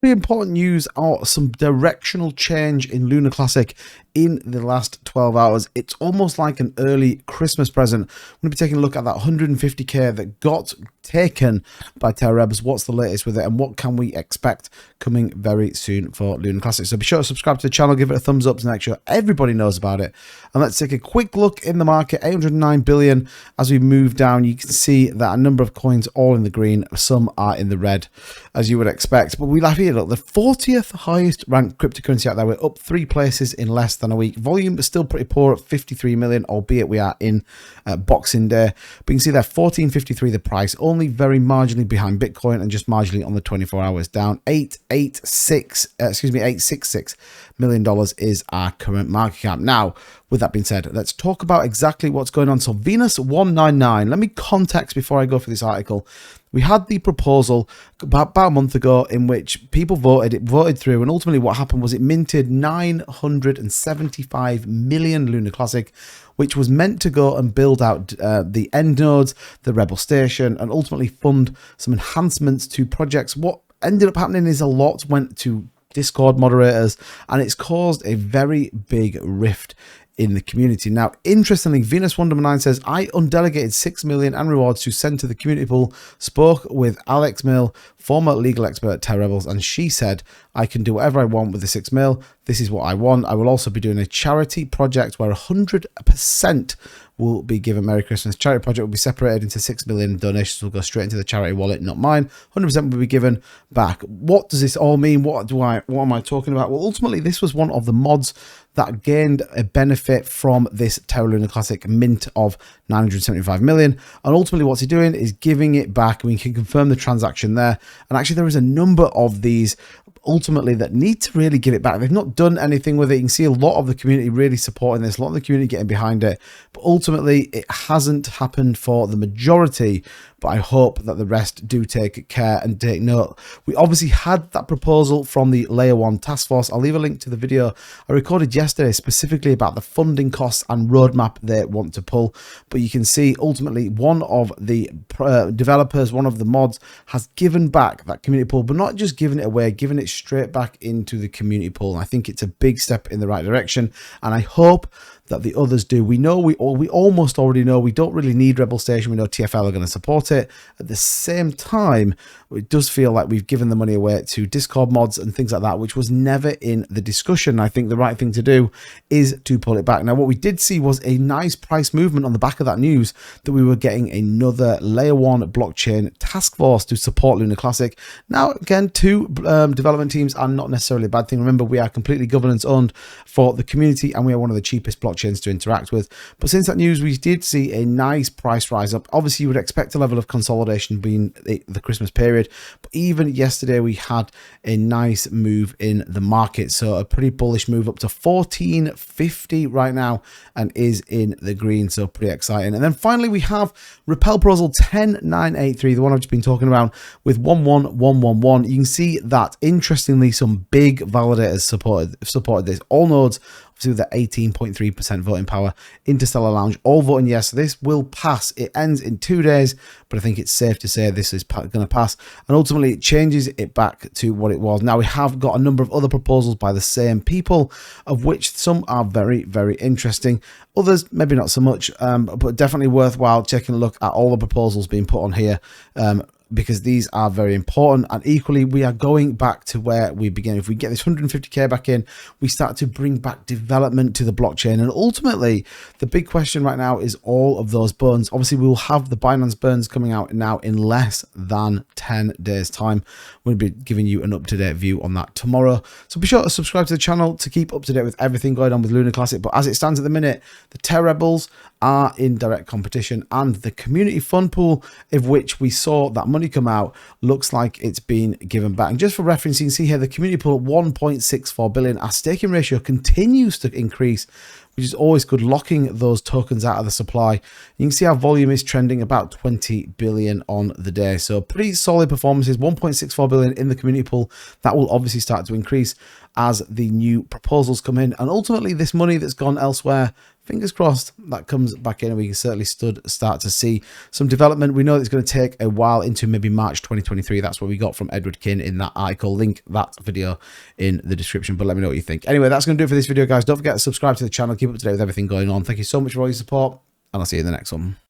Pretty important news or some directional change in Lunar Classic in the last 12 hours. It's almost like an early Christmas present. I'm going to be taking a look at that 150k that got taken by Terra. What's the latest with it, and what can we expect coming very soon for Lunar Classic? So be sure to subscribe to the channel, give it a thumbs up to make sure everybody knows about it. And let's take a quick look in the market. 809 billion. As we move down, you can see that a number of coins all in the green, some are in the red, as you would expect. But we have here, look, the 40th highest ranked cryptocurrency out there. We're up 3 places in less than a week. Volume is still pretty poor at 53 million, albeit we are in Boxing Day. But you can see there, 1453 the price, only very marginally behind Bitcoin and just marginally on the 24 hours down. 866 million dollars is our current market cap. Now, with that being said, let's talk about exactly what's going on. So Venus 199, let me context before I go for this article. We had the proposal about a month ago in which people voted, it voted through, and ultimately what happened was it minted 975 million Lunar Classic, which was meant to go and build out the end nodes, the Rebel Station, and ultimately fund some enhancements to projects. What ended up happening is a lot went to Discord moderators, and it's caused a very big rift in the community. Now, interestingly, Venus 199 says, I undelegated 6 million and rewards to send to the community pool, spoke with Alex Mill, former legal expert at Terra, and she said, I can do whatever I want with the 6 mil. This is what I want. I will also be doing a charity project where 100% will be given. Merry Christmas. Charity project will be separated into 6 million. Donations will go straight into the charity wallet, not mine. 100% will be given back. What does this all mean? What am I talking about? Well, ultimately, this was one of the mods that gained a benefit from this Terra Lunar Classic mint of 975 million. And ultimately what's he doing is giving it back. We can confirm the transaction there. And actually there is a number of these ultimately that need to really give it back. They've not done anything with it. You can see a lot of the community really supporting this, a lot of the community getting behind it, but ultimately it hasn't happened for the majority. But I hope that the rest do take care and take note. We obviously had that proposal from the Layer 1 task force. I'll leave a link to the video I recorded yesterday specifically about the funding costs and roadmap they want to pull. But you can see ultimately one of the developers, one of the mods, has given back that community pool, but not just giving it away, giving it straight back into the community pool. And I think it's a big step in the right direction, and I hope that the others do. We know, we almost already know we don't really need Rebel Station. We know TFL are going to support it. At the same time, it does feel like we've given the money away to Discord mods and things like that, which was never in the discussion. I think the right thing to do is to pull it back. Now, what we did see was a nice price movement on the back of that news that we were getting another Layer 1 blockchain task force to support Lunar Classic. Now, again, 2 development teams are not necessarily a bad thing. Remember, we are completely governance owned for the community, and we are one of the cheapest blockchains to interact with. But since that news, we did see a nice price rise up. Obviously, you would expect a level of consolidation being the Christmas period, but even yesterday we had a nice move in the market. So a pretty bullish move up to 1450 right now and is in the green. So pretty exciting. And then finally we have Repel Proposal 10983, the one I've just been talking about, with 11111. You can see that interestingly some big validators supported this. All nodes with the 18.3% voting power. Interstellar Lounge all voting yes. So this will pass. It ends in 2 days, but I think it's safe to say this is going to pass, and ultimately it changes it back to what it was. Now we have got a number of other proposals by the same people, of which some are very, very interesting. Others maybe not so much, but definitely worthwhile taking a look at all the proposals being put on here, because these are very important. And equally, we are going back to where we begin. If we get this 150k back in, we start to bring back development to the blockchain. And ultimately, the big question right now is all of those burns. Obviously, we will have the Binance burns coming out now in less than 10 days time. We'll be giving you an up-to-date view on that tomorrow. So be sure to subscribe to the channel to keep up to date with everything going on with Lunar Classic. But as it stands at the minute, the Terra Rebels are in direct competition, and the community fund pool, of which we saw that money come out, looks like it's been given back. And just for reference, you can see here the community pool at 1.64 billion. Our staking ratio continues to increase, which is always good, locking those tokens out of the supply. You can see our volume is trending about 20 billion on the day. So pretty solid performances, 1.64 billion in the community pool. That will obviously start to increase as the new proposals come in. And ultimately, this money that's gone elsewhere fingers crossed that comes back in and we can certainly start to see some development. We know it's going to take a while into maybe March 2023. That's what we got from Edward Kin in that article. Link that video in the description, but let me know what you think. Anyway, that's going to do it for this video, guys. Don't forget to subscribe to the channel. Keep up to date with everything going on. Thank you so much for all your support, and I'll see you in the next one.